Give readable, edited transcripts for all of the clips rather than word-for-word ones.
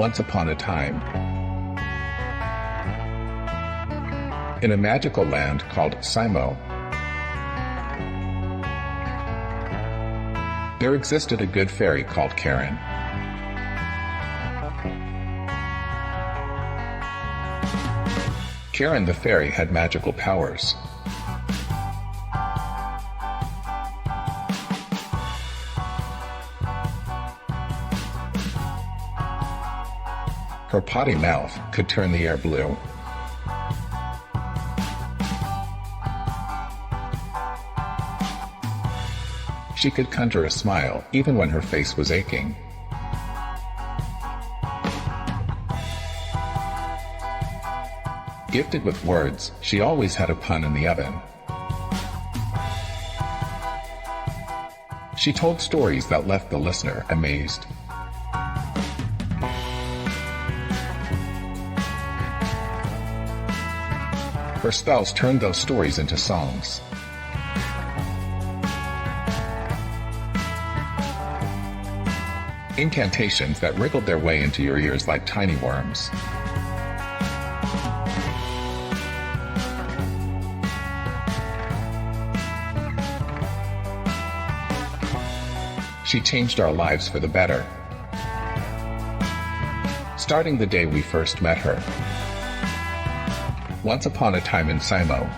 Once upon a time, in a magical land called SYMO, there existed a good fairy called Karen. Karen the fairy had magical powers. Her potty mouth could turn the air blue. She could conjure a smile even when her face was aching. Gifted with words, she always had a pun in the oven. She told stories that left the listener amazed. Her spells turned those stories into songs. Incantations that wriggled their way into your ears like tiny worms. She changed our lives for the better, starting the day we first met her. Once upon a time in SYMO.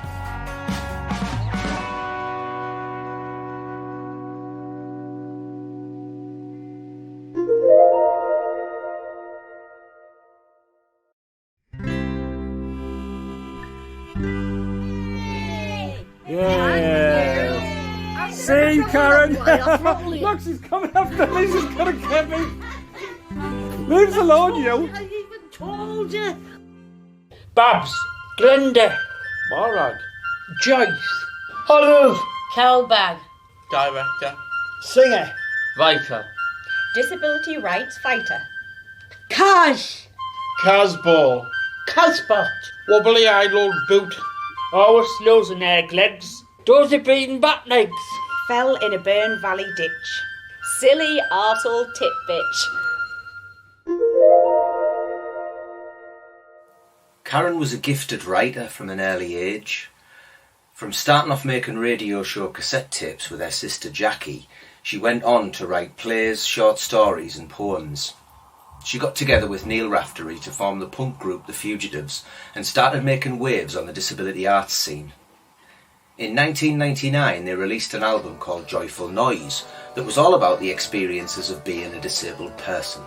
Yeah. See, Karen? Look, she's coming after me. She's gonna get me. Leave us alone, you. I even told you. Babs, Glenda, Morag, Joyce, Olive, Kelbag, Director, Singer, Vital, Disability Rights Fighter, Kaz, Casball, Cuthbert, Wobbly-eyed old boot, Always losing egg legs, dozy beating bat legs. fell in a Burn Valley ditch, silly arsehole tit bitch. Karen was a gifted writer from an early age. From starting off making radio show cassette tapes with her sister Jackie, she went on to write plays, short stories and poems. She got together with Neil Raftery to form the punk group The Fugitives and started making waves on the disability arts scene. In 1999 they released an album called Joyful Noise that was all about the experiences of being a disabled person.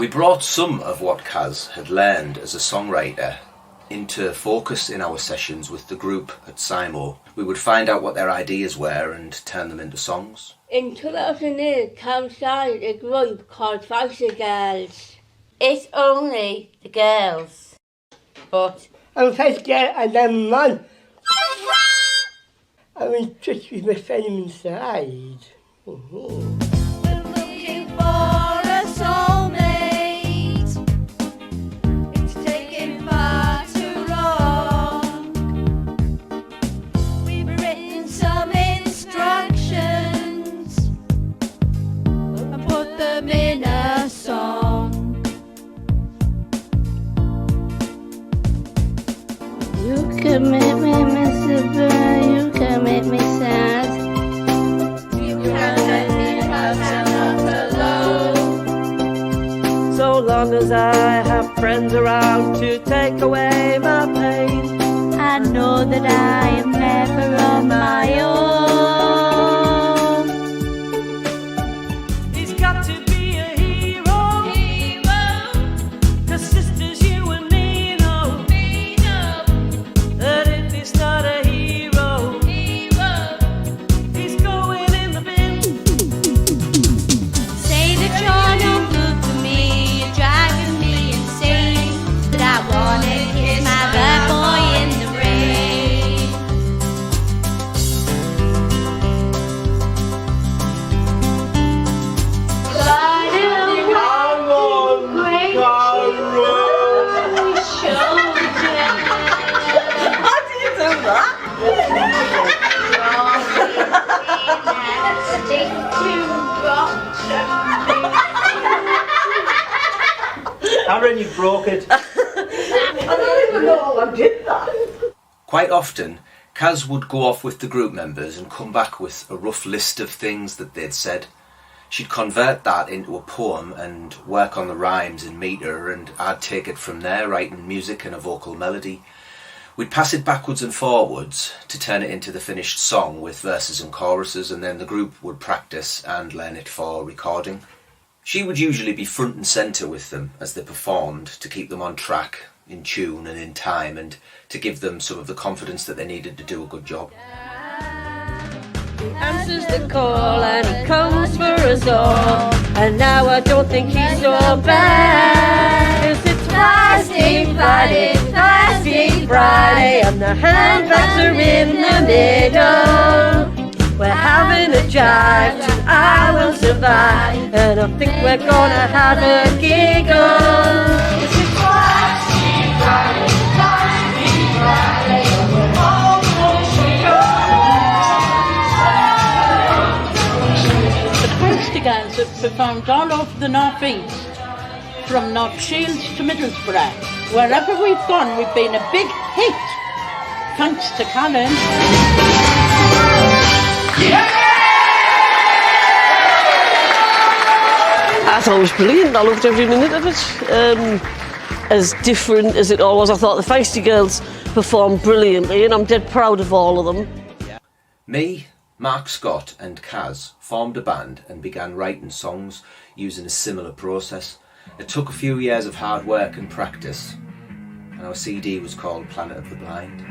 We brought some of what Kaz had learned as a songwriter into focus in our sessions with the group at SYMO. We would find out what their ideas were and turn them into songs. In 2008, Cam started a group called Fighter Girls. It's only the girls, but I'm first girl and then man. I'm in touch with my friend inside. Looking for a soulmate. It's taken far too long. We've written some instructions and put them in a song. You can make me miserable, you can make me sad. You can make me happy and not alone. So long as I have friends around to take away my pain, I know that I am never on my own. he's got to be a hero. The sisters, you and me know that if he's not a hero, he's going in the bin. Aaron, you broke it. I don't even know I did that. Quite often, Kaz would go off with the group members and come back with a rough list of things that they'd said. She'd convert that into a poem and work on the rhymes and metre, and I'd take it from there, writing music and a vocal melody. We'd pass it backwards and forwards to turn it into the finished song with verses and choruses, and then the group would practice and learn it for recording. She would usually be front and centre with them as they performed to keep them on track, in tune and in time, and to give them some of the confidence that they needed to do a good job. He answers the call and he comes for us all. And now I don't think he's so bad. 'Cause it's Fasting Friday, and the handbags are in the middle. We're having a jive to I Will Survive, and I think we're gonna have a giggle. 'Cause it's Fasting Friday, and we're almost The Thanks girls have performed all over the North East, from North Shields to Middlesbrough. Wherever we've gone, we've been a big hit. Thanks to Karen. I thought it was brilliant. I loved every minute of it. As different as it all was, I thought the Feisty Girls performed brilliantly, and I'm dead proud of all of them. Me, Mark Scott and Kaz formed a band and began writing songs using a similar process. It took a few years of hard work and practice, and our CD was called Planet of the Blind.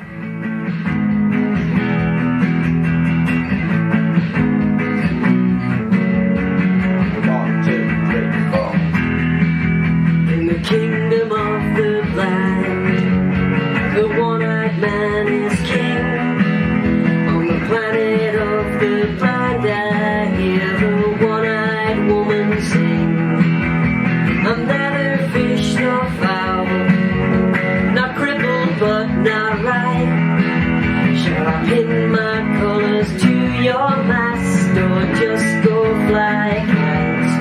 In the kingdom of the blind, the one-eyed man is king. On the planet of the blind, I hear the one-eyed woman sing. I'm neither fish nor fowl, not crippled but not right. Shall I pin my colours to your mast, or just go fly kites?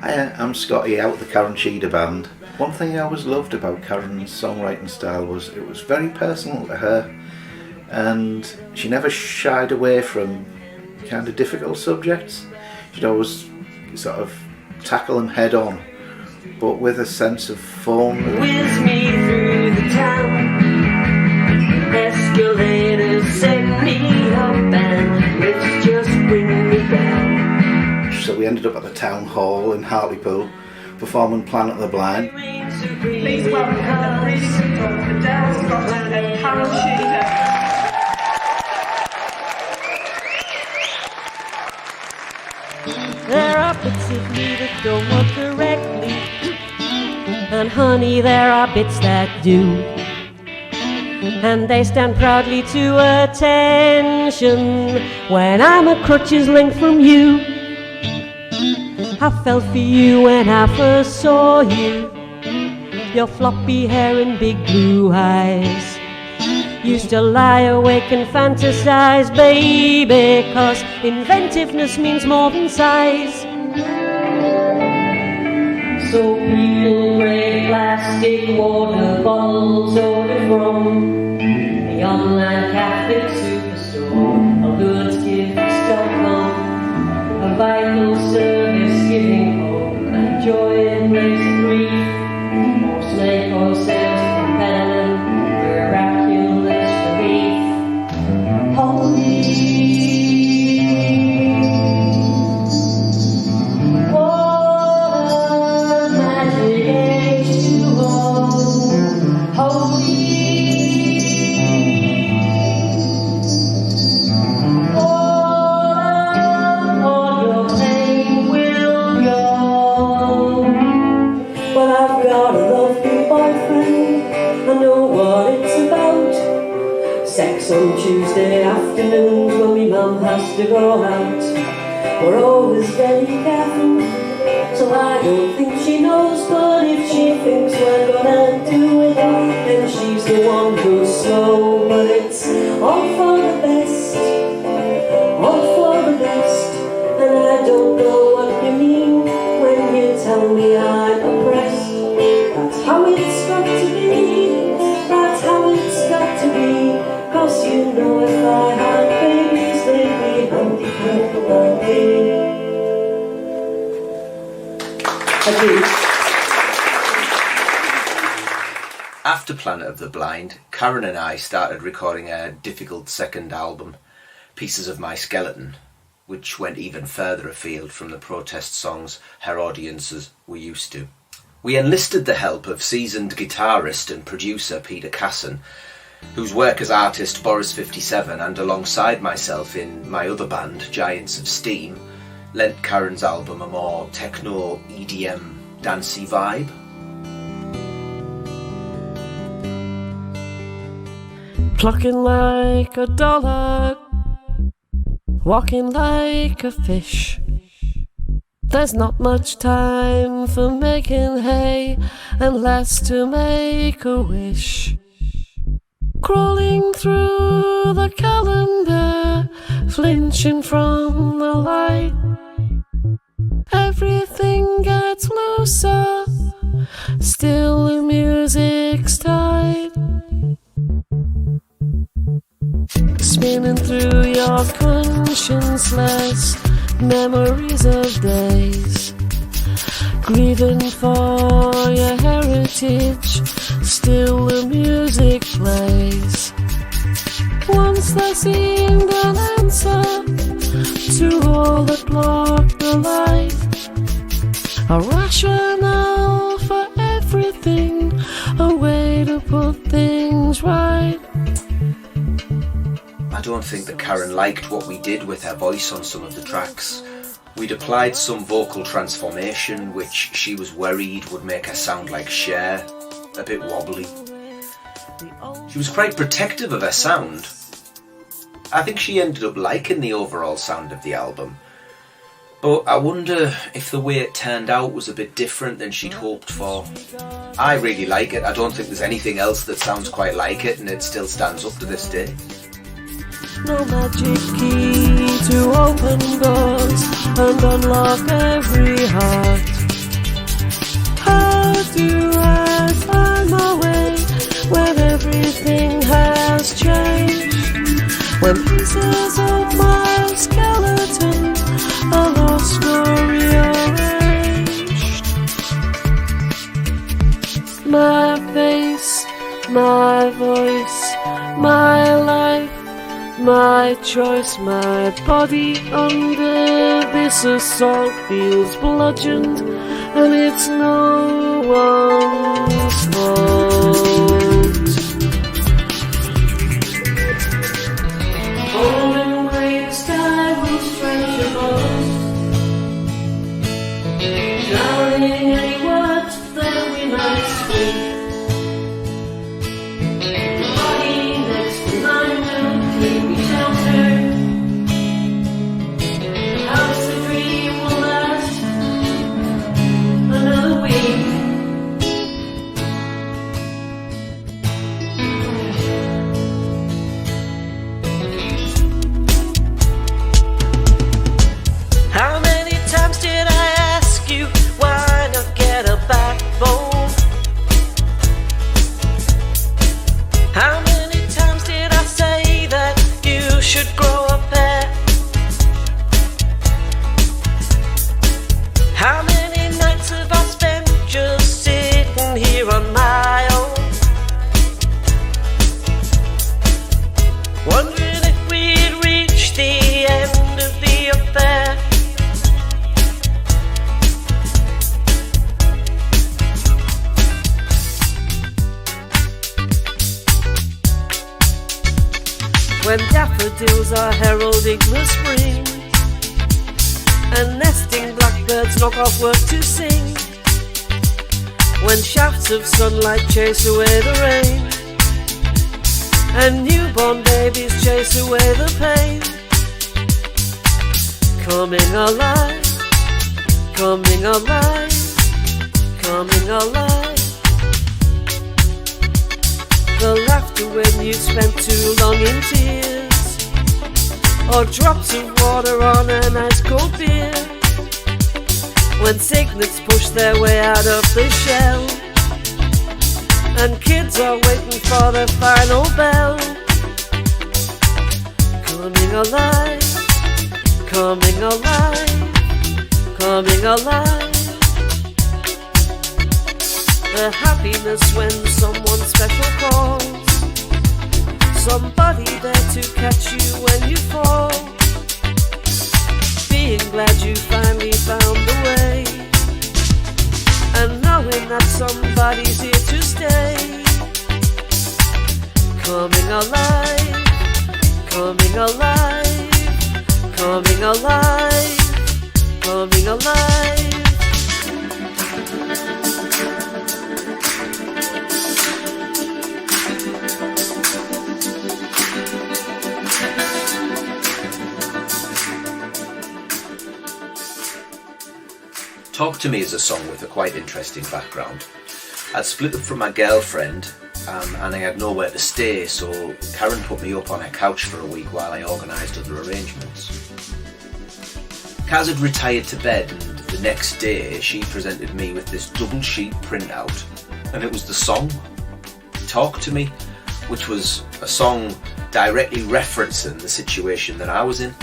Hi, I'm Scotty out of the Karen Cheetah Band. One thing I always loved about Karen's songwriting style was it was very personal to her, and she never shied away from kind of difficult subjects. She'd always sort of tackle them head on, but with a sense of fun. Whiz me through the town, escalators send me up, and lifts just bring me down. So we ended up at the town hall in Hartlepool performing Planet of the Blind. Please welcome the really good daughter, Dale Scott and Karen Cheetah. There are bits of me that don't work correctly, and honey, there are bits that do, and they stand proudly to attention when I'm a crutch's length from you. I felt for you when I first saw you, your floppy hair and big blue eyes. Used to lie awake and fantasize, baby, 'cause inventiveness means more than size. So real grey plastic water bottles ordered from the online Catholic superstore, a goodsgift.com, a vital service giving hope and joy in place of grief, more snake oil sales from Pennon, miraculous relief. Holy, what a magic age to hold. Holy, all your pain will go. Well, I've got a lovely boyfriend, I know what it's about. Sex on Tuesday afternoons when my mum has to go out. We're always very careful, so I don't think she knows. But if she thinks we're gonna do it, then she's the one who's slow. But it's all After Planet of the Blind, Karen and I started recording a difficult second album, Pieces of My Skeleton, which went even further afield from the protest songs her audiences were used to. We enlisted the help of seasoned guitarist and producer Peter Casson, whose work as artist Boris 57 and alongside myself in my other band, Giants of Steam, lent Karen's album a more techno, EDM, dancey vibe. Plucking like a dollar, walking like a fish. There's not much time for making hay and less to make a wish. Crawling through the calendar, flinching from the light. Everything gets looser, still the music's tight. Spinning through your conscienceless memories of days, grieving for your heritage, still the music plays. Once there seemed an answer to all that blocked the light, a rationale for everything, a way to put things right. I don't think that Karen liked what we did with her voice on some of the tracks. We'd applied some vocal transformation which she was worried would make her sound like Cher, a bit wobbly. She was quite protective of her sound. I think she ended up liking the overall sound of the album, but I wonder if the way it turned out was a bit different than she'd hoped for. I really like it. I don't think there's anything else that sounds quite like it, and it still stands up to this day. No magic key to open doors and unlock every heart. How do I find my way when everything has changed? When pieces of my skeleton are lost or rearranged. My face, my voice, my life, my choice, my body under this assault feels bludgeoned, and it's no one's fault. Holding grey sky will stretch your bones, drowning any words that we might speak. When daffodils are heralding the spring, and nesting blackbirds knock off work to sing, when shafts of sunlight chase away the rain, and newborn babies chase away the pain. Coming alive, coming alive, coming alive. The laughter when you spent too long in tears, or drops of water on an ice cold beer. When cygnets push their way out of the shell, and kids are waiting for their final bell. Coming alive, coming alive, coming alive. The happiness when someone special calls, somebody there to catch you when you fall, being glad you finally found the way, and knowing that somebody's here to stay. Coming alive, coming alive, coming alive, coming alive. Talk to Me is a song with a quite interesting background. I'd split up from my girlfriend and I had nowhere to stay, so Karen put me up on her couch for a week while I organised other arrangements. Kaz had retired to bed, and the next day she presented me with this double sheet printout, and it was the song Talk to Me, which was a song directly referencing the situation that I was in.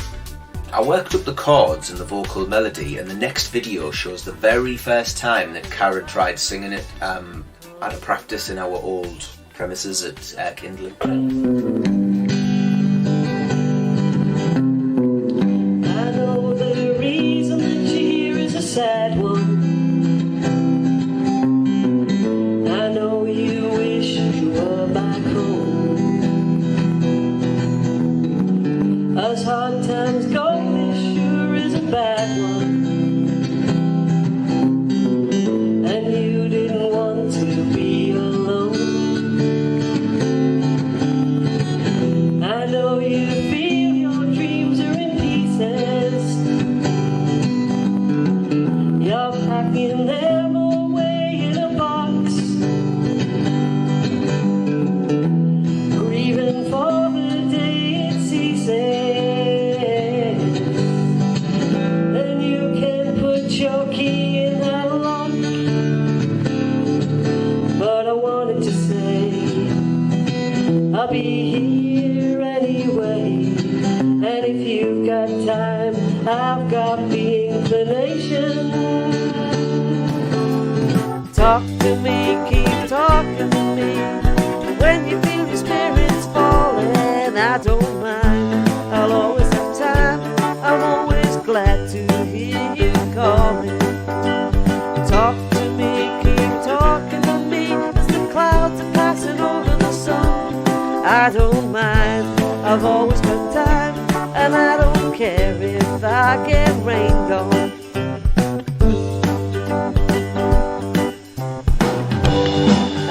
I worked up the chords and the vocal melody, and the next video shows the very first time that Karen tried singing it at a practice in our old premises at Air Kindling. I know the reason that you're here is a sad one. I know you wish you were back home. As hard times go, this sure is a bad one. And you didn't want to be alone. I know you feel your dreams are in pieces. You're packing them away in a box, grieving for the day it ceases. Then you can put your key in that lock. But I wanted to say I'll be here anyway. And if you've got time, I've got the inclination. Talk to me, keep talking to me. When you feel your spirits falling, I don't mind. I'll always have time. I'm always glad to hear you calling. Talk to me, keep talking to me. As the clouds are passing over the sun, I don't mind. I've always got time, and I don't care if I get rained on.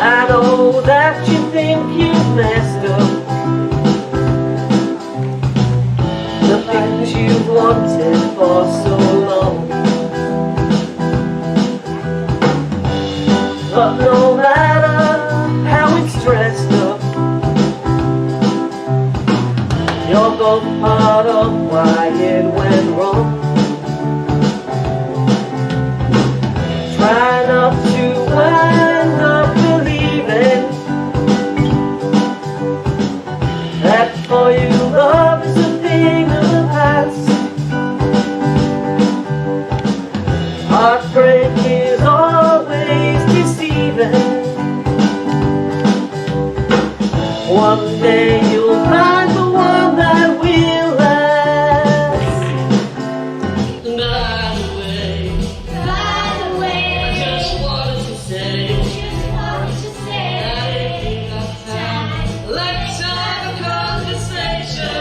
I know that you think you've messed up the things you've wanted for so long. But no matter how it's dressed up, you're both part of why it went wrong. Try not to wind up believing that for you love is a thing of the past. Heartbreak is always deceiving. One day you'll find the one that will last. By the way, I just wanted to say that if you got time, let's have a conversation.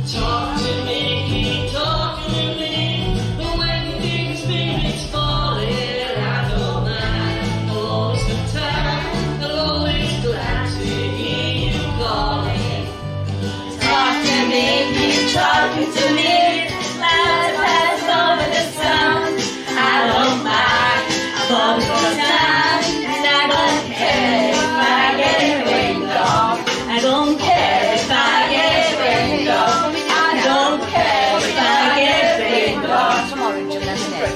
Talk to me, keep talking to me. But when you think the spirit's falling, I don't mind. I'll always have time. I'll always glad to hear you calling. Talk to me, keep talking to me. Clouds pass over the sun. I don't mind. I've always got time, and I don't care if I get rained on. I don't care if I get rained on. I don't care if I get rained on. Some orange and lemonade.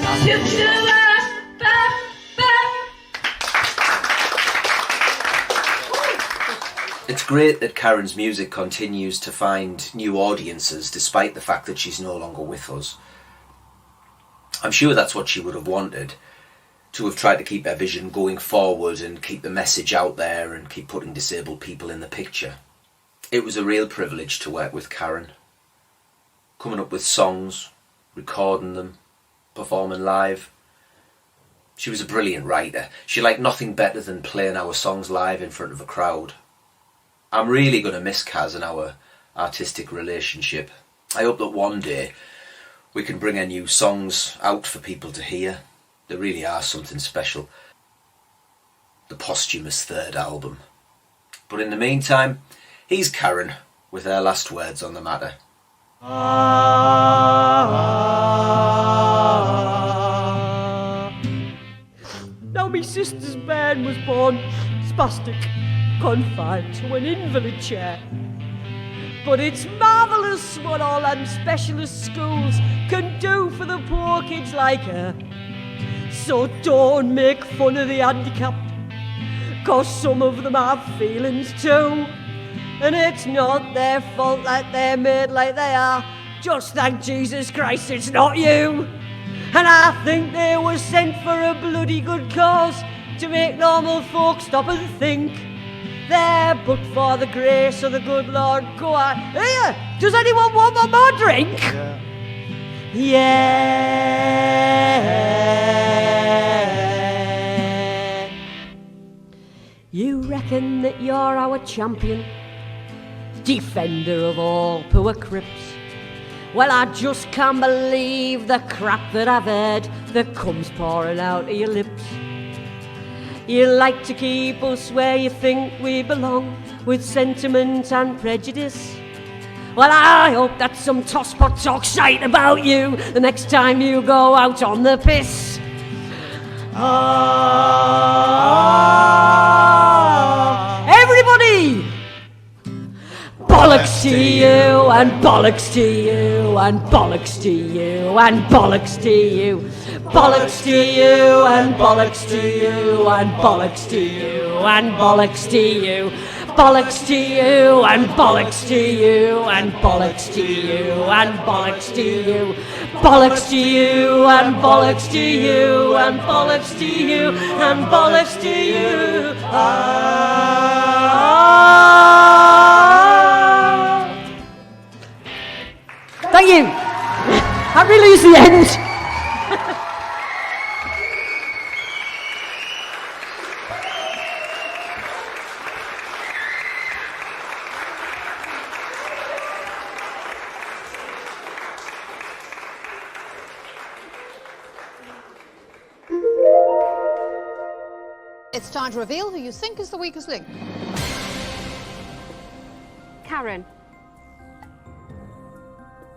It's great that Karen's music continues to find new audiences despite the fact that she's no longer with us. I'm sure that's what she would have wanted. to have tried to keep their vision going forward and keep the message out there and keep putting disabled people in the picture. It was a real privilege to work with Karen. Coming up with songs, recording them, performing live. She was a brilliant writer. She liked nothing better than playing our songs live in front of a crowd. I'm really going to miss Kaz and our artistic relationship. I hope that one day we can bring her new songs out for people to hear. They really are something special. The posthumous third album. But in the meantime, here's Karen with her last words on the matter. Now my sister's bairn was born spastic, confined to an invalid chair. But it's marvellous what all them specialist schools can do for the poor kids like her. So don't make fun of the handicapped, 'cause some of them have feelings too. And it's not their fault that they're made like they are. Just thank Jesus Christ it's not you. And I think they were sent for a bloody good cause, to make normal folk stop and think. There, but for the grace of the good Lord, go on. Here, does anyone want one more drink? Yeah. You reckon that you're our champion, defender of all poor crips? Well, I just can't believe the crap that I've heard that comes pouring out of your lips. You like to keep us where you think we belong, with sentiment and prejudice. Well, I hope that some tosspot talks shite about you the next time you go out on the piss. Everybody! Bollocks to you, and bollocks to you, and bollocks to you, and bollocks to you. Bollocks to you, and bollocks to you, and bollocks to you, and bollocks to you. Bollocks to you, and bollocks to you, and bollocks to you, and bollocks to you. Bollocks to you, and bollocks to you, and bollocks to you, and bollocks to you. Thank you. That really is the end. It's time to reveal who you think is the weakest link. Karen.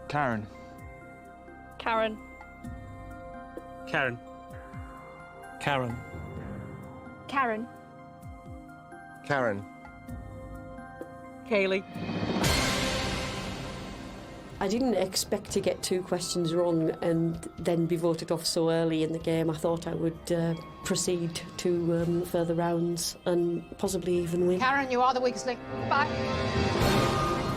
Karen. Karen. Karen. Karen. Karen. Karen. Kaylee. I didn't expect to get 2 questions wrong and then be voted off so early in the game. I thought I would proceed to further rounds and possibly even win. Karen, you are the weakest link. Bye.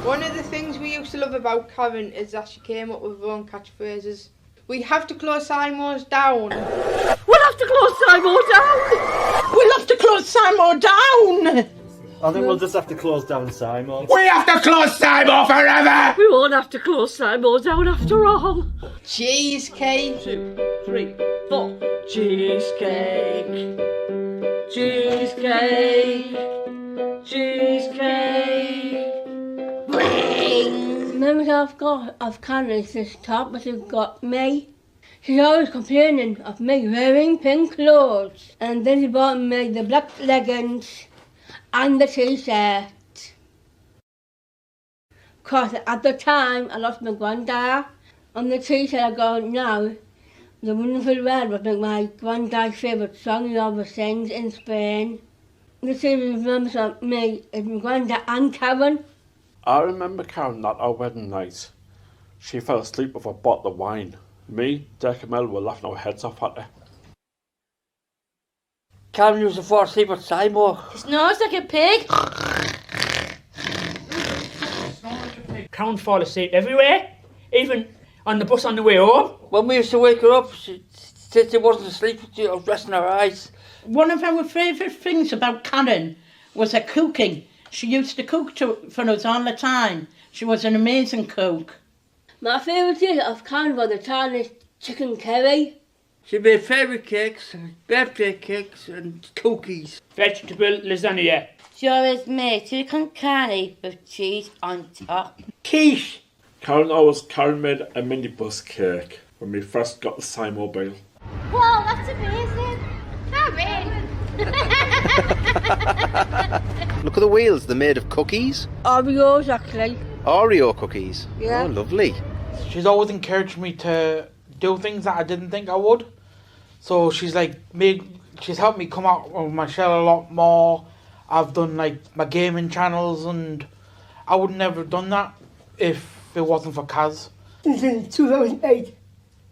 One of the things we used to love about Karen is that she came up with her own catchphrases. We have to close SYMO's down. We'll have to close SYMO down. We'll have to close SYMO down. I think we'll just have to close down SYMO. We have to close SYMO forever! We won't have to close SYMO down after all. Cheesecake. 2, 3, 4. Cheesecake. Cheesecake. Cheesecake. Members of Karen's this top, but you've got me. She's always complaining of me wearing pink clothes. And then she bought me the black leggings and the t-shirt. Cause at the time I lost my granddad. On the t-shirt I got now, The Wonderful World was my granddad's favourite song he always sings in Spain. The series remembers of me is my granddad and Karen. I remember Karen at our wedding night. She fell asleep with a bottle of wine. Me, Derek and Mel were laughing our heads off at her. Karen used to fall asleep at SYMO. He snores like a pig. Karen fall asleep everywhere, even on the bus on the way home. When we used to wake her up, she'd She wasn't asleep, she was resting her eyes. One of our favourite things about Karen was her cooking. She used to cook for us all the time. She was an amazing cook. My favourite dish of Karen was the tiny chicken curry. She made fairy cakes, birthday cakes and cookies. Vegetable lasagna. She always made chicken curry with cheese on top. Quiche. Karen made a minibus cake when we first got the SYMO bill. Wow, that's amazing. Look at the wheels, they're made of cookies. Oreos, actually. Oreo cookies. Yeah. Oh, lovely. She's always encouraged me to do things that I didn't think I would. So she's helped me come out of my shell a lot more. I've done like my gaming channels, and I would never have done that if it wasn't for Kaz. Since in 2008,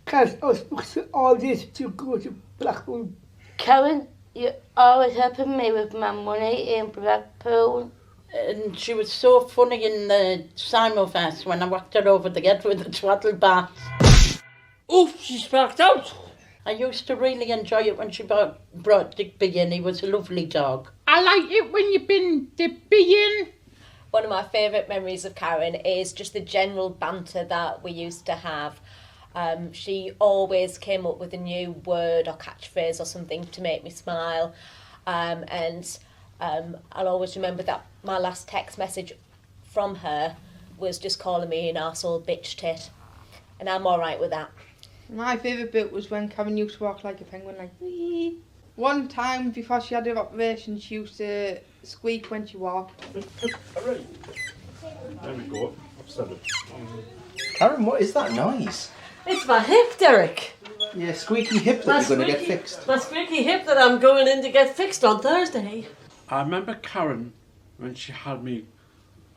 Kaz was booked to all this to go to Blackpool. Karen, you're always helping me with my money in Blackpool. And she was so funny in the SYMO Fest when I walked her over the gate with the twaddle bath. Oof, she sparked out. I used to really enjoy it when she brought Dick Bee in. He was a lovely dog. I like it when you bin the bee in. One of my favourite memories of Karen is just the general banter that we used to have. She always came up with a new word or catchphrase or something to make me smile. I'll always remember that my last text message from her was just calling me an arsehole bitch tit. And I'm alright with that. My favourite bit was when Karen used to walk like a penguin, like wee. One time before she had her operation, she used to squeak when she walked. There we go. I've said it. Karen, what is that noise? It's my hip, Derek. Yeah, squeaky hip that you're going to get fixed. My squeaky hip that I'm going in to get fixed on Thursday. I remember Karen when she had me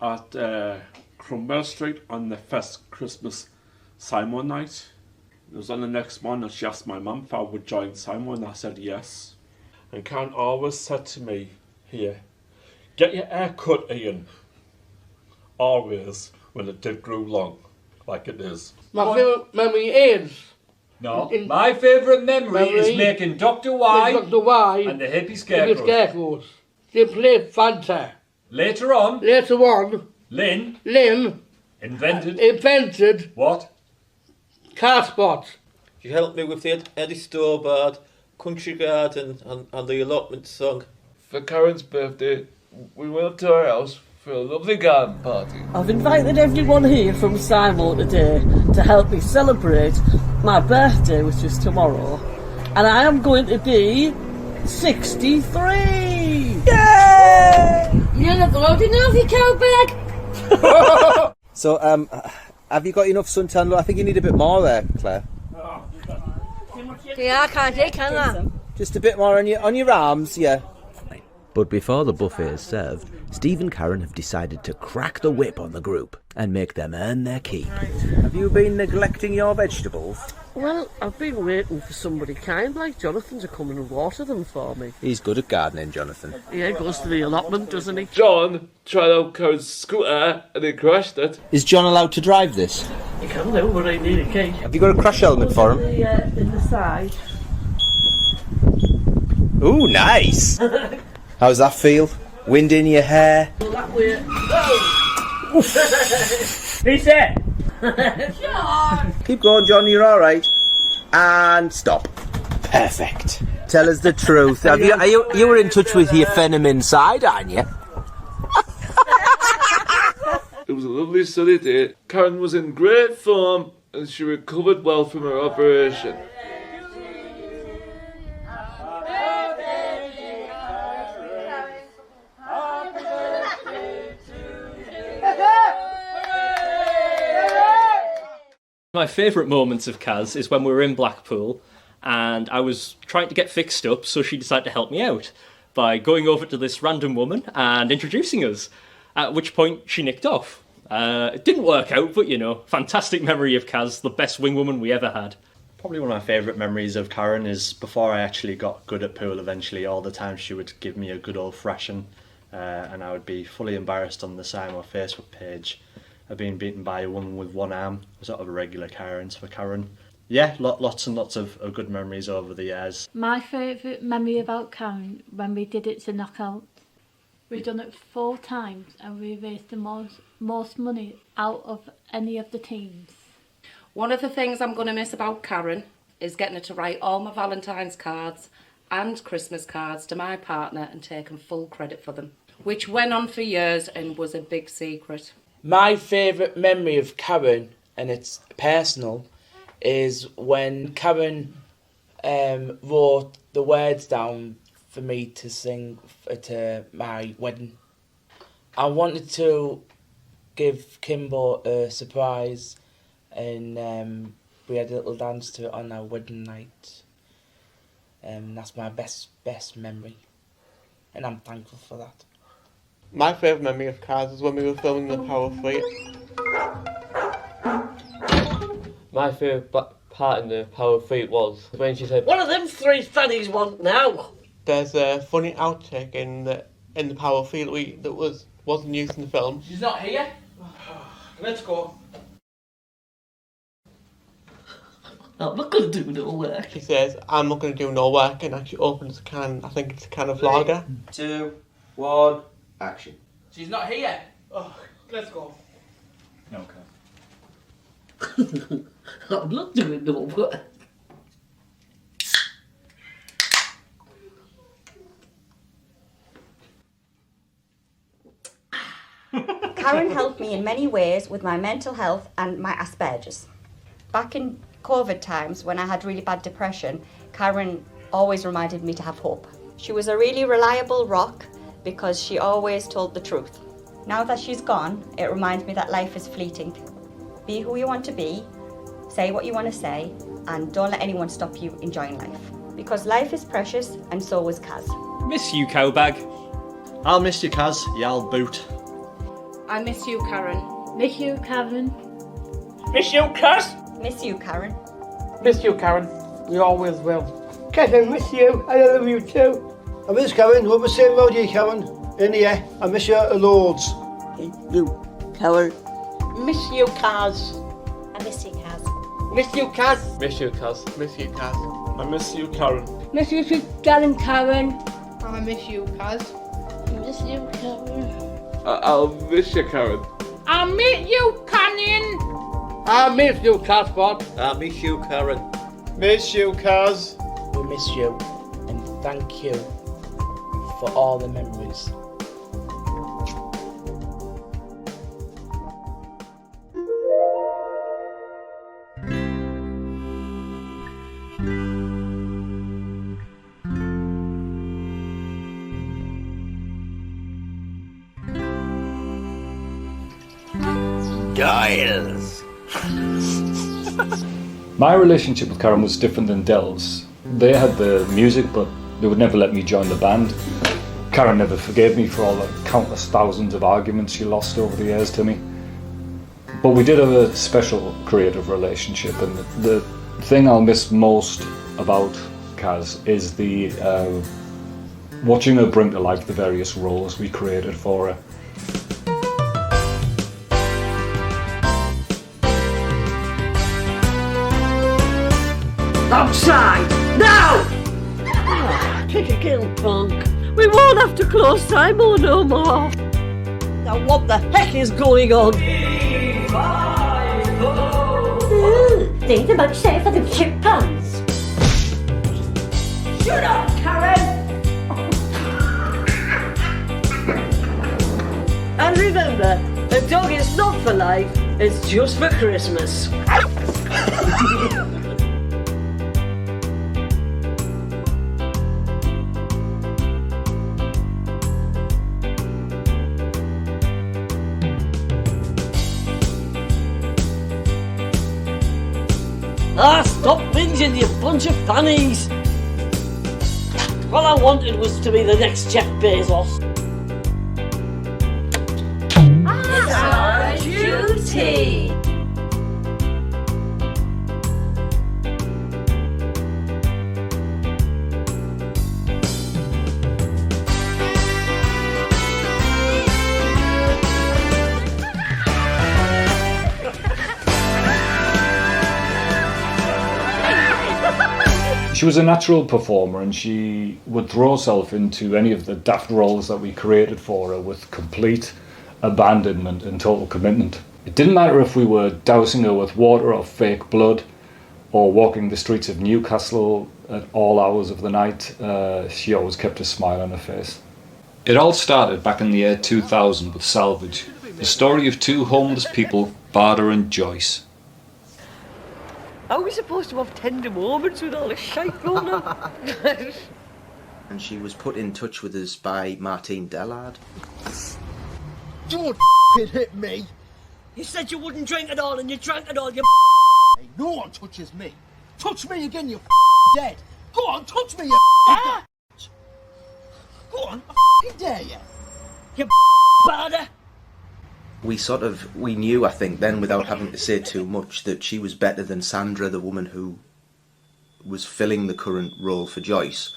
at Cromwell Street on the first Christmas SYMO night. It was on the next morning and she asked my mum if I would join SYMO, and I said yes. And Karen always said to me, here, get your hair cut, Ian. Always, when it did grow long, like it is. My favourite memory is... No, my favourite memory is making Dr. Y, Dr. Y and the hippie and the scarecrows. They played Fanta. Later on, Lynn invented what? Car spots. She helped me with the Eddie Stobart, Country Garden and the allotment song. For Karen's birthday, we went to her house for a lovely garden party. I've invited everyone here from SYMO today to help me celebrate my birthday, which is tomorrow. And I am going to be 63! Yay! You look old enough, you cowbag! So, have you got enough suntan? Look, I think you need a bit more there, Claire. Yeah, I can't take, can I? Just a bit more on your arms, yeah. But before the buffet is served, Steve and Karen have decided to crack the whip on the group and make them earn their keep. Have you been neglecting your vegetables? Well, I've been waiting for somebody kind like Jonathan to come and water them for me. He's good at gardening, Jonathan. Yeah, he goes to the allotment, doesn't he? John tried out Karen's scooter and he crashed it. Is John allowed to drive this? You can do, but I need a key. Have you got a crash helmet for him? In the side. Ooh, nice! How's that feel? Wind in your hair? That way. He's there. Keep going, John, you're alright. And stop. Perfect. Tell us the truth. You were in touch with your venom inside, aren't you? It was a lovely sunny day. Karen was in great form and she recovered well from her operation. My favourite moments of Kaz is when we were in Blackpool and I was trying to get fixed up, so she decided to help me out by going over to this random woman and introducing us, at which point she nicked off. It didn't work out, but you know, fantastic memory of Kaz, the best wing woman we ever had. Probably one of my favourite memories of Karen is before I actually got good at pool eventually, all the time she would give me a good old thrashing and I would be fully embarrassed on the SYMO Facebook page of being beaten by a woman with one arm, sort of a regular occurrence for Karen. Yeah, lots and lots of good memories over the years. My favourite memory about Karen, when we did It's a Knockout. We've done it 4 times and we raised the most money out of any of the teams. One of the things I'm going to miss about Karen is getting her to write all my Valentine's cards and Christmas cards to my partner and taking full credit for them, which went on for years and was a big secret. My favourite memory of Karen, and it's personal, is when Karen wrote the words down for me to sing to my wedding. I wanted to give Kimbo a surprise, and we had a little dance to it on our wedding night. That's my best memory, and I'm thankful for that. My favourite memory of Cars is when we were filming The Power of Fleet. My favourite part in The Power of Fleet was when she said, What do them 3 fannies want now? There's a funny outtake in the Power of Fleet that wasn't used in the film. She's not here? Let's go. I'm not going to do no work. She says, I'm not going to do no work, and actually opens a can, I think it's a can of lager. 2, 1, action. She's not here. Oh, let's go. Okay. I'm not doing no work. Karen helped me in many ways with my mental health and my Asperger's. Back in COVID times, when I had really bad depression, Karen always reminded me to have hope. She was a really reliable rock because she always told the truth. Now that she's gone, it reminds me that life is fleeting. Be who you want to be, say what you want to say, and don't let anyone stop you enjoying life. Because life is precious, and so is Kaz. Miss you, cowbag. I'll miss you, Kaz. Yeah, I'll boot. I miss you, Karen. Miss you, Karen. Miss you, Kaz. Miss you, Karen. Miss you, Karen. We always will. Kaz, I miss you. I love you too. I miss Karen. We're the same road you, Karen. In here, I miss you loads. You, Karen. Miss you, Kaz. I miss you, Kaz. Miss you, Kaz. Miss you, Kaz. Miss you, Kaz. I miss you, Karen. Miss you, darling Karen. I miss you, Kaz. Miss you, Karen. I'll miss you, Karen. I miss you, Canning. I miss you, Casbot. I miss you, Karen. Miss you, Kaz. We miss you, and thank you for all the memories. Giles. My relationship with Karen was different than Del's. They had the music, but they would never let me join the band. Karen never forgave me for all the countless thousands of arguments she lost over the years to me. But we did have a special creative relationship, and the thing I'll miss most about Kaz is the watching her bring to life the various roles we created for her. Outside! Now! Kick a kill, punk. We won't have to close SYMO no more. Now what the heck is going on? Think about safe for the chip pants. Shut up, Karen! And remember, a dog is not for life, it's just for Christmas. Stop whinging, you bunch of fannies! All I wanted was to be the next Jeff Bezos. It's our duty. She was a natural performer, and she would throw herself into any of the daft roles that we created for her with complete abandonment and total commitment. It didn't matter if we were dousing her with water or fake blood, or walking the streets of Newcastle at all hours of the night. She always kept a smile on her face. It all started back in the year 2000 with Salvage, the story of two homeless people, Barda and Joyce. Are we supposed to have tender moments with all this shite going on? And she was put in touch with us by Martine Dellard. Don't hit me! You said you wouldn't drink it all and you drank it all, you Hey, no one touches me! Touch me again, you're dead! Go on, touch me, you Go on, I dare you! You Barda! We knew, I think, then, without having to say too much, that she was better than Sandra, the woman who was filling the current role for Joyce.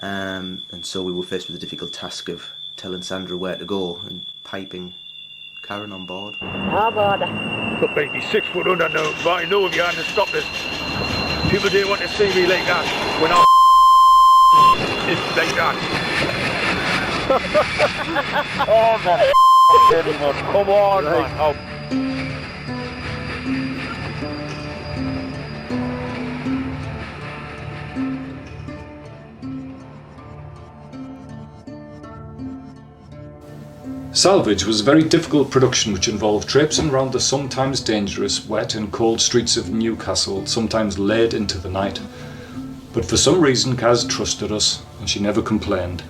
And so we were faced with the difficult task of telling Sandra where to go and piping Karen on board. Ah, Barda. Look, mate, he's 6 foot under now, but I know if you hadn't stopped this, people didn't want to see me like that when I it's like that. Oh, man. Come on, man. Oh. Salvage was a very difficult production which involved traipsing around the sometimes dangerous, wet and cold streets of Newcastle, sometimes late into the night. But for some reason Kaz trusted us and she never complained.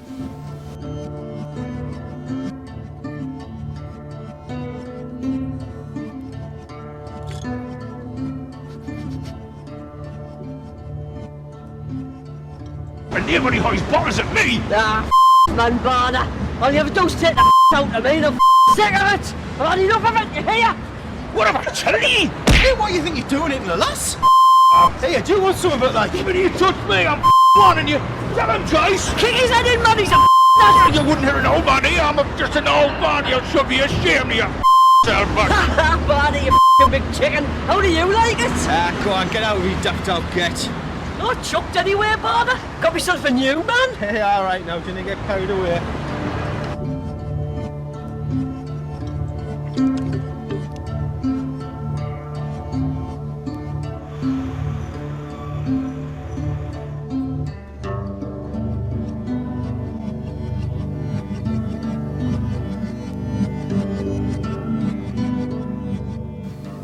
And nobody hoists bottles at me! Ah, man, Barda. All you ever do is take the out of me and I'm sick of it! I've had enough of it, you hear? What am I telling you? Hey, what do you think you're doing, little lass? Hey, I do want some of it, like. Even you touch me, I'm warning you. Tell him, Joyce. Kick his head in, man, he's a You wouldn't hear an old man here, I'm just an old man. You should be ashamed of your self, man. Barda, you big chicken. How do you like it? Go on, get out of here, daft dog, get. Not chucked anywhere, Barda. Got myself a new man. Hey, alright now, didn't get carried away.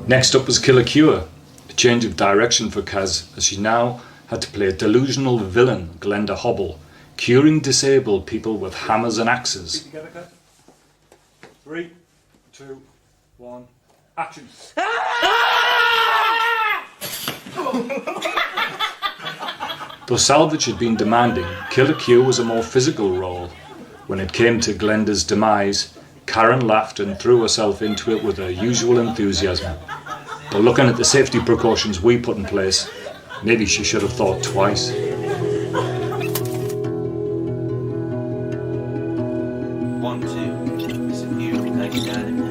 Next up was Kill a Cure, a change of direction for Kaz as she now had to play a delusional villain, Glenda Hobble, curing disabled people with hammers and axes. 3, 2, 1, action! Though Salvage had been demanding, Kill a Cure was a more physical role. When it came to Glenda's demise, Karen laughed and threw herself into it with her usual enthusiasm. But looking at the safety precautions we put in place, maybe she should have thought twice. One, two, it's a few, nice down.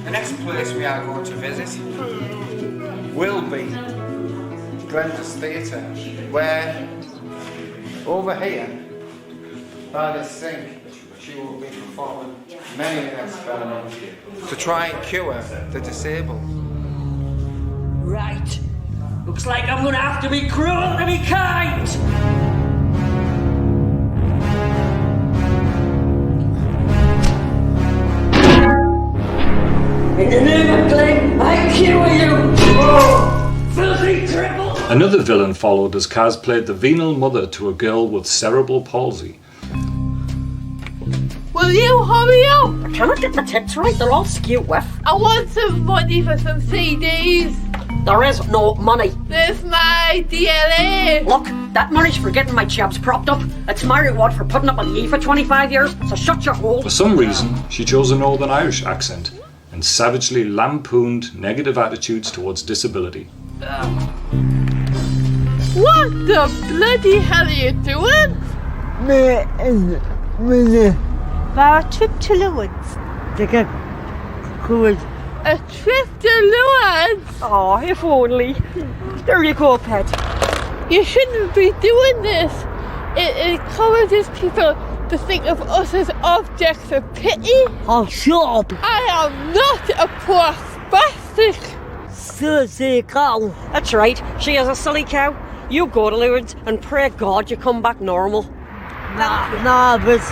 The next place we are going to visit will be Glenda's Theatre, where over here by the sink she will be performing many experiments to try and cure the disabled. Right. Looks like I'm gonna have to be cruel to be kind. In the name of Glen, I cure you! Oh, filthy cripple! Another villain followed as Kaz played the venal mother to a girl with cerebral palsy. Well, Will you hurry up? I cannot get the tips right, they're all skewed with. I want some money for some CDs. There is no money. There's my DLA. Look, that money's for getting my jobs propped up. It's my reward for putting up with ye for 25 years, so shut your hole. For some reason, she chose a Northern Irish accent and savagely lampooned negative attitudes towards disability. What the bloody hell are you doing? For a trip to the woods. A trip to Lewis? Oh, if only. There you go, pet. You shouldn't be doing this. It encourages people to think of us as objects of pity. Oh, shut up. I am not a poor spastic. Silly cow. That's right, she is a silly cow. You go to Lourdes and pray God you come back normal. Nah, but...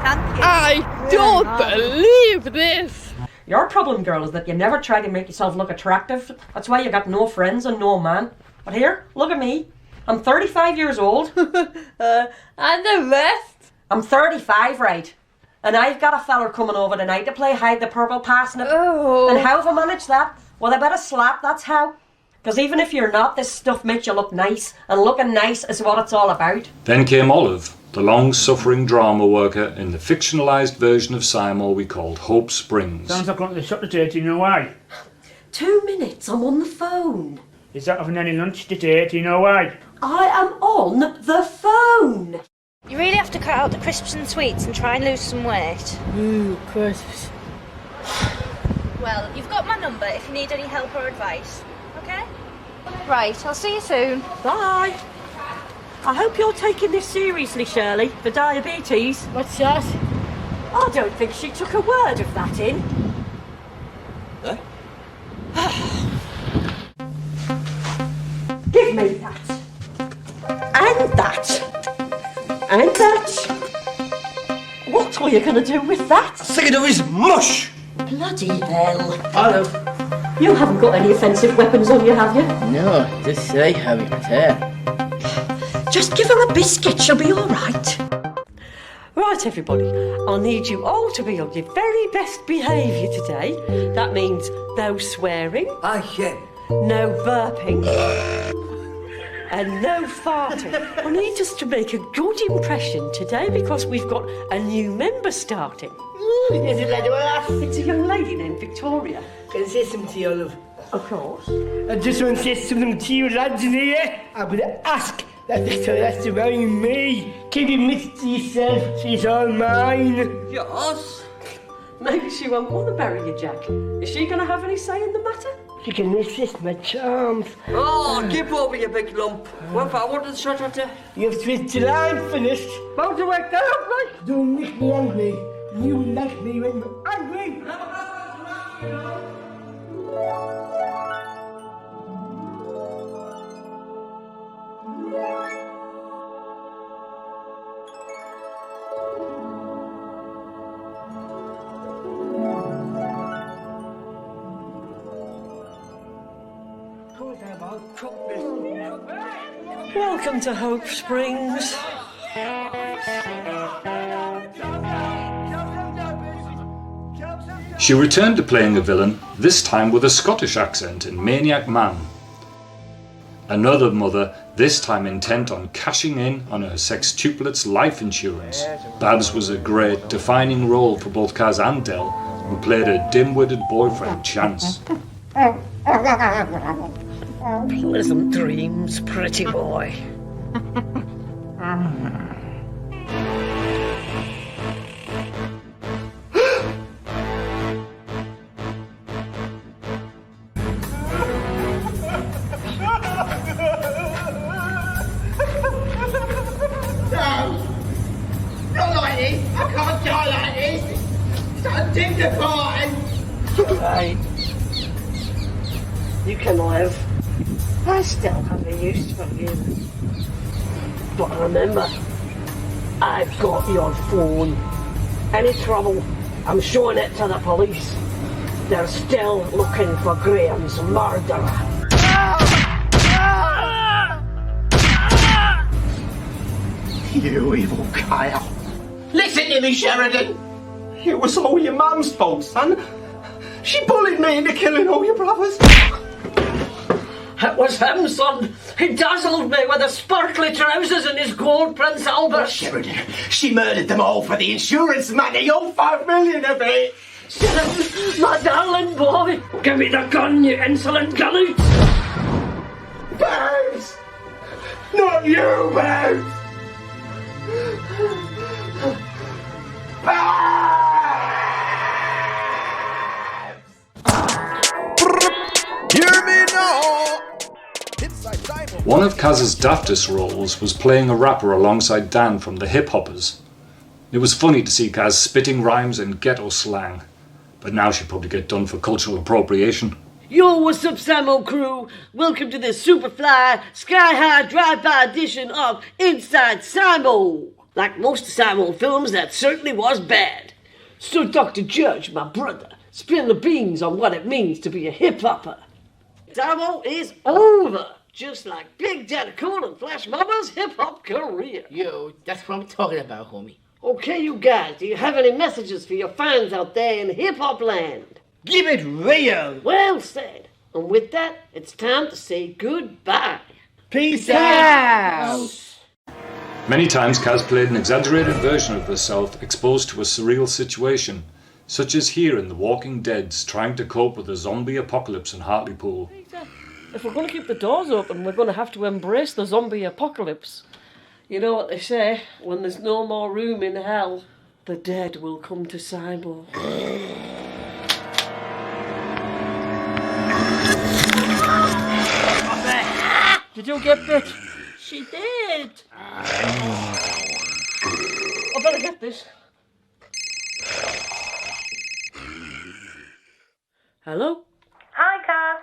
I don't believe this. Your problem, girl, is that you never try to make yourself look attractive. That's why you got no friends and no man. But here, look at me. I'm 35 years old. And the rest? I'm 35, right? And I've got a fella coming over tonight to play hide the purple passing it. Oh. And how have I managed that? Well, I better slap, that's how. Because even if you're not, this stuff makes you look nice. And looking nice is what it's all about. Then came Olive, the long-suffering drama worker in the fictionalised version of SYMO we called Hope Springs. Sounds like going to the shop today, do you know why? 2 minutes, I'm on the phone. Is that having any lunch today, do you know why? I am on the phone. You really have to cut out the crisps and sweets and try and lose some weight. Ooh, crisps. Well, you've got my number if you need any help or advice, okay? Right, I'll see you soon. Bye. I hope you're taking this seriously, Shirley, the diabetes. What's that? I don't think she took a word of that in. Give me that. And that. And that. What are you going to do with that? Stick it to his mush! Bloody hell. Hello. You haven't got any offensive weapons on you, have you? No, just say Harry Potter. Just give her a biscuit, she'll be all right. Right, everybody, I'll need you all to be on your very best behaviour today. That means no swearing. No burping. And no farting. I need us to make a good impression today because we've got a new member starting. Is it like that? It's a young lady named Victoria. Can I say something to you, love? Of course. I just want to say something to you lads in here. I'm going to ask that Victoria has to marry me. Keep your myth to yourself, she's all mine. Yes. Maybe she won't want to bury you, Jack. Is she going to have any say in the matter? She can resist my charms. Oh, give over, you big lump. Well, if I wanted to shut her to... You've twisted line finished. About to wake that up, right? Don't make me angry. You like me when you're angry. Welcome to Hope Springs. She returned to playing a villain, this time with a Scottish accent in Maniac Man. Another mother, this time intent on cashing in on her sextuplet's life insurance. Babs was a great, defining role for both Kaz and Del, who played her dim-witted boyfriend, Chance. Pleasant dreams, pretty boy. Not like this. I can't die like this. It's undignified. Right. You can live. I still have a use for you. But remember, I've got your phone. Any trouble, I'm showing it to the police. They're still looking for Graham's murderer. You evil Kyle. Listen to me, Sheridan. It was all your mum's fault, son. She bullied me into killing all your brothers. It was him, son. He dazzled me with his sparkly trousers and his gold Prince Albert. Sheridan, she murdered them all for the insurance money, all 5 million of it. Sheridan, my darling boy. Give me the gun, you insolent gullet. Babs! Not you, Babs! Hear me now! One of Kaz's daftest roles was playing a rapper alongside Dan from the Hip Hoppers. It was funny to see Kaz spitting rhymes in ghetto slang, but now she'd probably get done for cultural appropriation. Yo, what's up, SYMO crew? Welcome to the Superfly Sky High Drive-By edition of Inside SYMO. Like most of SYMO films, that certainly was bad. So Dr. Judge, my brother, spill the beans on what it means to be a hip-hopper. SYMO is over, just like Big Daddy Cool and Flash Mama's hip-hop career. Yo, that's what I'm talking about, homie. Okay, you guys, do you have any messages for your fans out there in hip-hop land? Give it real! Well said. And with that, it's time to say goodbye. Peace out! Many times Kaz played an exaggerated version of herself exposed to a surreal situation, such as here in The Walking Dead's trying to cope with a zombie apocalypse in Hartlepool. If we're going to keep the doors open, we're going to have to embrace the zombie apocalypse. You know what they say, when there's no more room in hell, the dead will come to SYMO. Did you get bit? She did! I better get this. Hello? Hi, Kaz.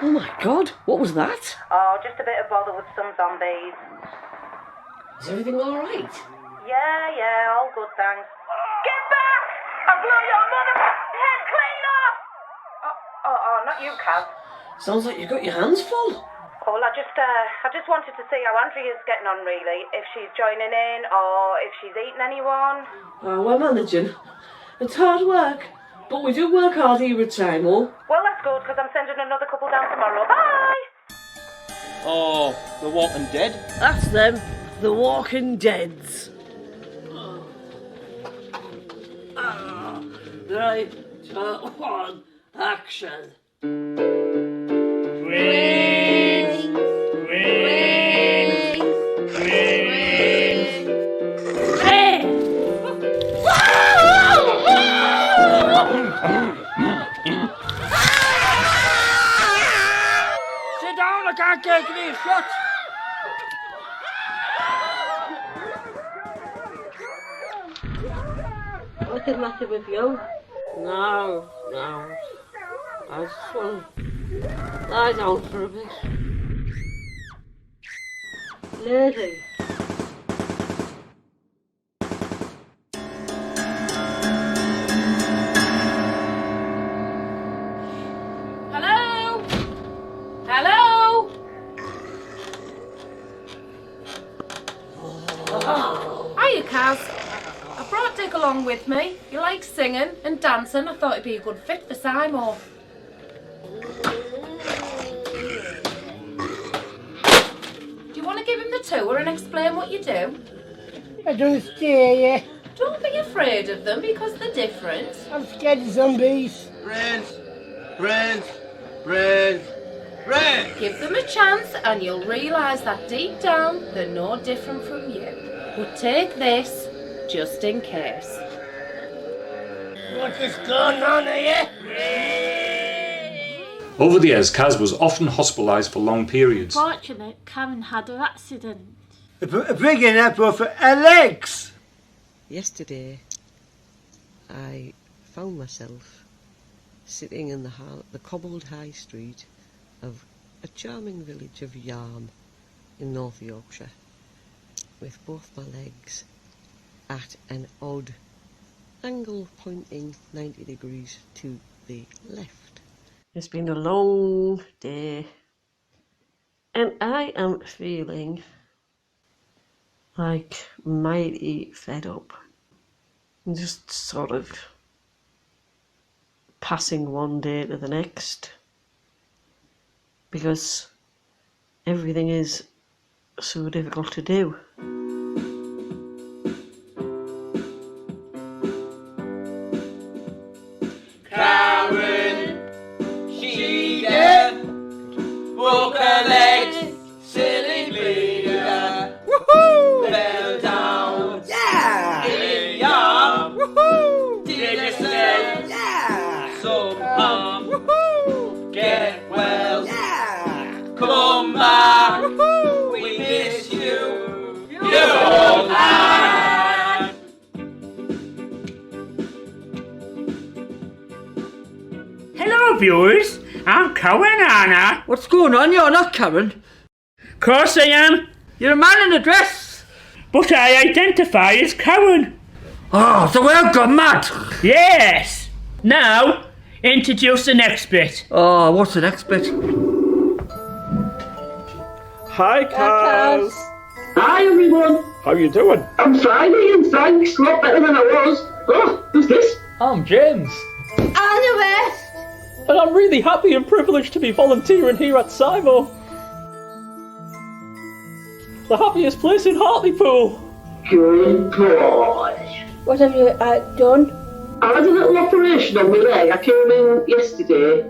Oh my god, what was that? Oh, just a bit of bother with some zombies. Is everything alright? Yeah, all good, thanks. Get back! I blew your mother's head clean off! Oh, not you, Kaz. Sounds like you've got your hands full. Oh, well, I just wanted to see how Andrea's getting on, really. If she's joining in, or if she's eating anyone. Oh, we're managing. It's hard work, but we do work hard here at SYMO. Well, that's good, because I'm sending another couple down tomorrow. Bye! Oh, The Walking Dead? That's them, The Walking Deads. Right, 2, 1, action. Sit down, I can't take these shots. What's the matter with you? No. I just want to lie down for a bit. Lady. Hello? Hiya, Kaz. I brought Dick along with me. He likes singing and dancing. I thought it'd be a good fit for SYMO. Do you want to give him the tour and explain what you do? I don't scare you. Don't be afraid of them because they're different. I'm scared of zombies. Friends. Give them a chance and you'll realise that deep down they're no different from you. But take this just in case. What is going on here? Over the years, Kaz was often hospitalised for long periods. Fortunately, Karen had her accident. Bringing her for her legs. Yesterday, I found myself sitting in the cobbled high street of a charming village of Yarm in North Yorkshire, with both my legs at an odd angle pointing 90 degrees to the left. It's been a long day, and I am feeling like mighty fed up. And just sort of passing one day to the next, because everything is so difficult to do. Karen, she get broke her legs, silly bleeder. Woohoo! Fell down. Yeah! In yarn. Woohoo! Did yourself. Yeah! Some harm. Woohoo! Get well. Yeah! Come back. Woohoo! We miss you. You're old man. Hello, viewers. I'm Cohen, Anna. What's going on? You're not Karen. Course I am. You're a man in a dress. But I identify as Cohen. Oh, so we're gone mad. Yes. Now, introduce the next bit. Oh, what's the next bit? Hi, Kaz. Hi, everyone. How you doing? I'm thriving, thanks. A lot better than I was. Oh, who's this? I'm James. I'm the best. And I'm really happy and privileged to be volunteering here at SYMO. The happiest place in Hartlepool. Good boy. What have you done? I had a little operation on my leg. I came in yesterday,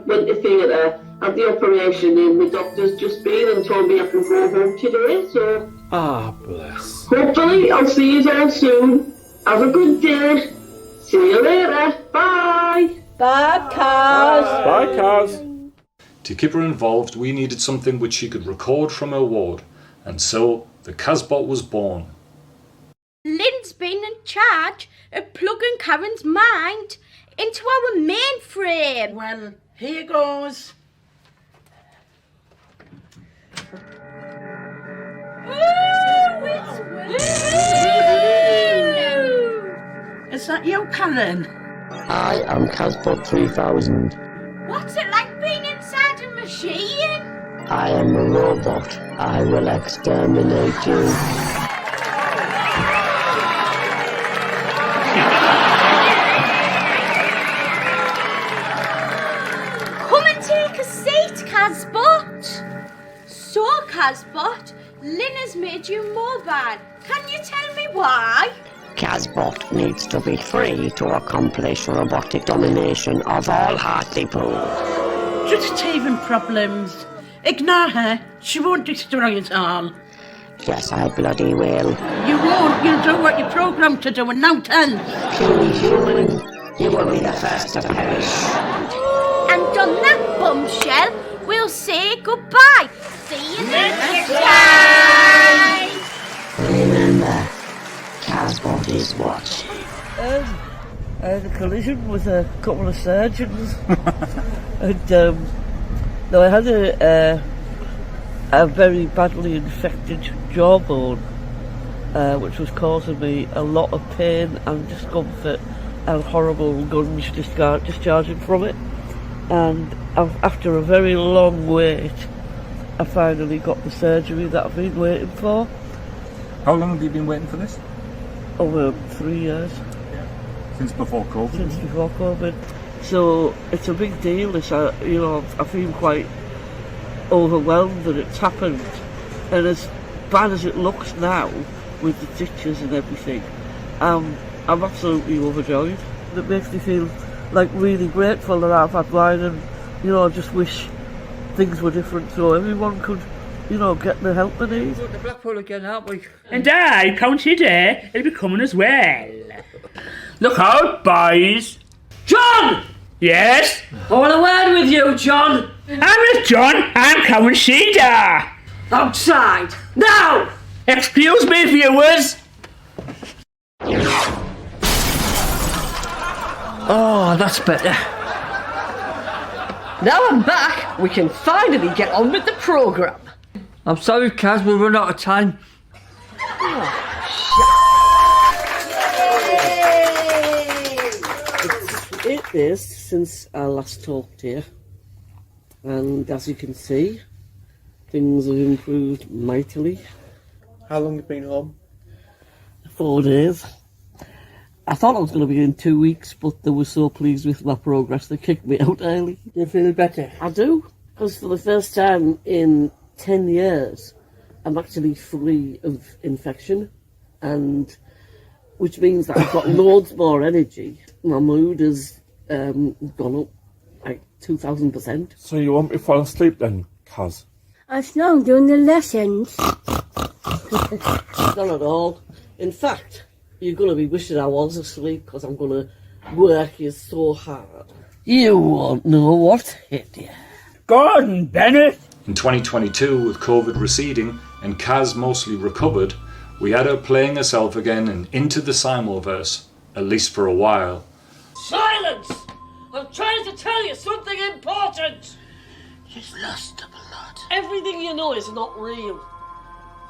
went to theatre, had the operation, and the doctor's just been and told me I can go home today, so... Ah, bless. Hopefully, I'll see you all soon. Have a good day. See you later. Bye. Bye, Kaz. Bye, Kaz. To keep her involved, we needed something which she could record from her ward, and so the Kazbot was born. Lynn's been in charge of plugging Karen's mind into our mainframe. Well, here goes. Is that you, Karen? I am Kazbot 3000. What's it like being inside a machine? I am a robot. I will exterminate you. Come and take a seat, Kazbot. So, Kazbot, Lynn has made you mobile. Can you tell me why? Kazbot needs to be free to accomplish robotic domination of all Hartlepool. Just teething problems. Ignore her. She won't destroy it all. Yes, I bloody will. You won't. You'll do what you're programmed to do and now turn. Puny human, you will be the first to perish. And on that bombshell, we'll say goodbye. See you next time. Remember, Kazbot is watching. I had a collision with a couple of surgeons. And I had a very badly infected jawbone, which was causing me a lot of pain and discomfort and horrible gums discharging from it. And after a very long wait, I finally got the surgery that I've been waiting for. How long have you been waiting for this? Over 3 years. Since before COVID? Since before COVID. So it's a big deal. It's I feel quite overwhelmed that it's happened. And as bad as it looks now, with the stitches and everything, I'm absolutely overjoyed. It makes me feel like really grateful that I've had mine, and I just wish things were different so everyone could get the help they need. We're at the Blackpool again, aren't we? And I, County Day, will be coming as well. Look out, boys. John! Yes? I want a word with you, John. I'm with John. I'm Cowan Cedar. Outside. Now! Excuse me, viewers. Oh, that's better. Now I'm back, we can finally get on with the programme. I'm sorry, Kaz, we'll run out of time. It's 8 days since I last talked here, and as you can see, things have improved mightily. How long have you been home? 4 days. I thought I was going to be in 2 weeks, but they were so pleased with my progress they kicked me out early. You feel better? I do, because for the first time in 10 years I'm actually free of infection, and which means that I've got loads more energy. My mood has gone up like 2,000%. So you won't be falling asleep then, Kaz? I saw him doing the lessons. Not at all. In fact, you're going to be wishing I was asleep, because I'm going to work you so hard. You won't know what hit you. Gordon Bennett! In 2022, with COVID receding and Kaz mostly recovered, we had her playing herself again and into the SYMO-verse, at least for a while. Silence! I'm trying to tell you something important! She's lost the blood. Everything you know is not real.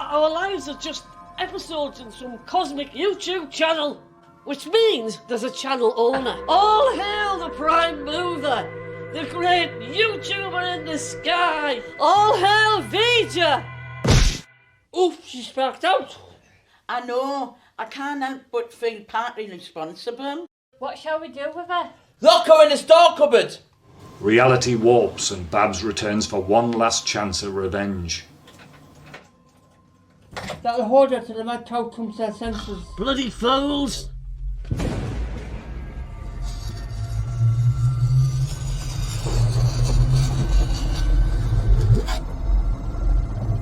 Our lives are just episodes in some cosmic YouTube channel, which means there's a channel owner. All hail the Prime Mover, the great YouTuber in the sky. All hail Vija! Oof, she sparked out. I know. I can't help but feel partly responsible. What shall we do with her? Lock her in the store cupboard! Reality warps and Babs returns for one last chance at revenge. That'll hold her till the mad cow comes to her senses. Bloody fools!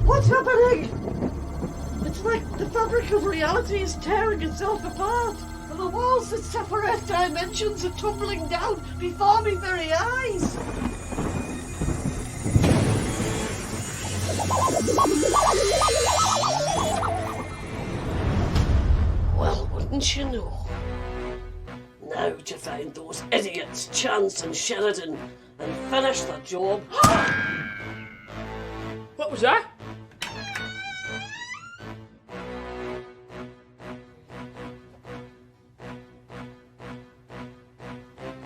What's happening? It's like the fabric of reality is tearing itself apart, and the walls that separate dimensions are tumbling down before my very eyes. Well, wouldn't you know? Now to find those idiots, Chance and Sheridan, and finish the job. What was that?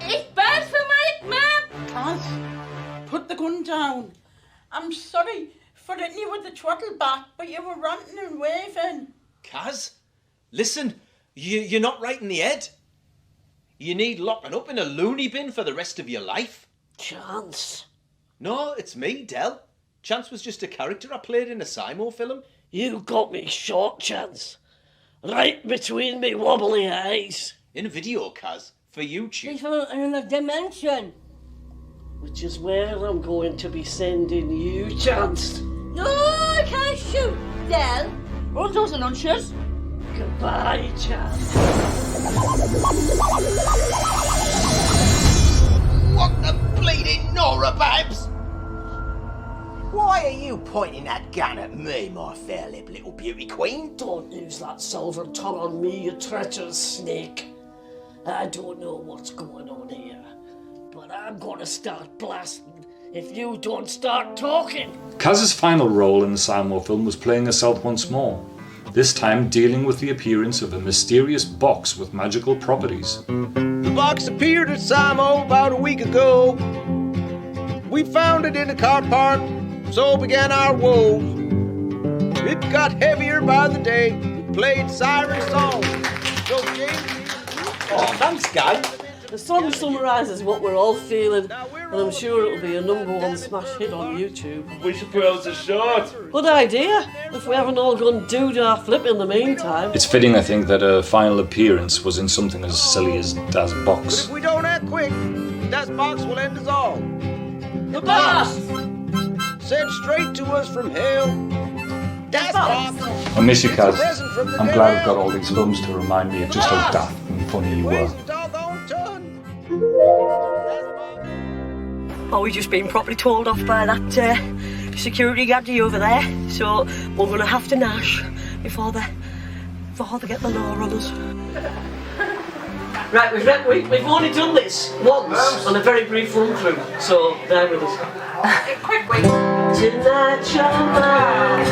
It's bad for Mike, Mum! Kaz, put the gun down. I'm sorry for hitting you with the throttle back, but you were ranting and waving. Kaz, listen, you're not right in the head. You need locking up in a loony bin for the rest of your life. Chance. No, it's me, Del. Chance was just a character I played in a SYMO film. You got me short, Chance. Right between me wobbly eyes. In a video, Kaz, for YouTube. She's from another dimension. Which is where I'm going to be sending you, Chance. No, I can't shoot, Del. All those lunches. Goodbye, Chance. What the bleeding Nora, Babs? Why are you pointing that gun at me, my fair-lipped little beauty queen? Don't use that silver tongue on me, you treacherous snake. I don't know what's going on here, but I'm gonna start blasting if you don't start talking. Kaz's final role in the SYMO film was playing herself once more, this time dealing with the appearance of a mysterious box with magical properties. The box appeared at SYMO about a week ago. We found it in a car park, so began our woes. It got heavier by the day. We played siren songs. So James... Oh, thanks, Guy. The song summarises what we're all feeling, and I'm sure it'll be a #1 smash hit on YouTube. We should put out a short. Good idea, if we haven't all gone doo-dah flip in the meantime. It's fitting, I think, that her final appearance was in something as silly as Das But if Box. we don't act quick, that box will end us all. The boss! Sent straight to us from hell. Das box! I miss you, Kaz. Present from the I'm devil. glad I've got all these films to remind me of just how daft and funny you were. Oh, we've just been properly told off by that security gaddy over there, so we're going to have to nash before they get the law on us. Right, we've only done this once on a very brief run through, so bear with us. Quick, wait. Tonight you're mine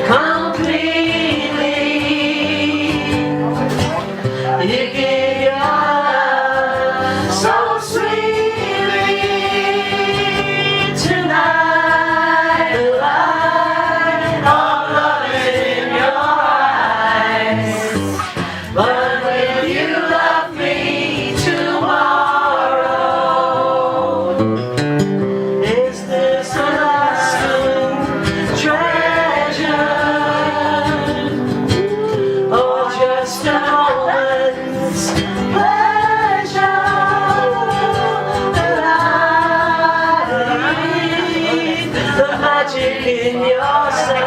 completely. You give your love so sweetly. Tonight the light of love is in your eyes, but with you logic in your side.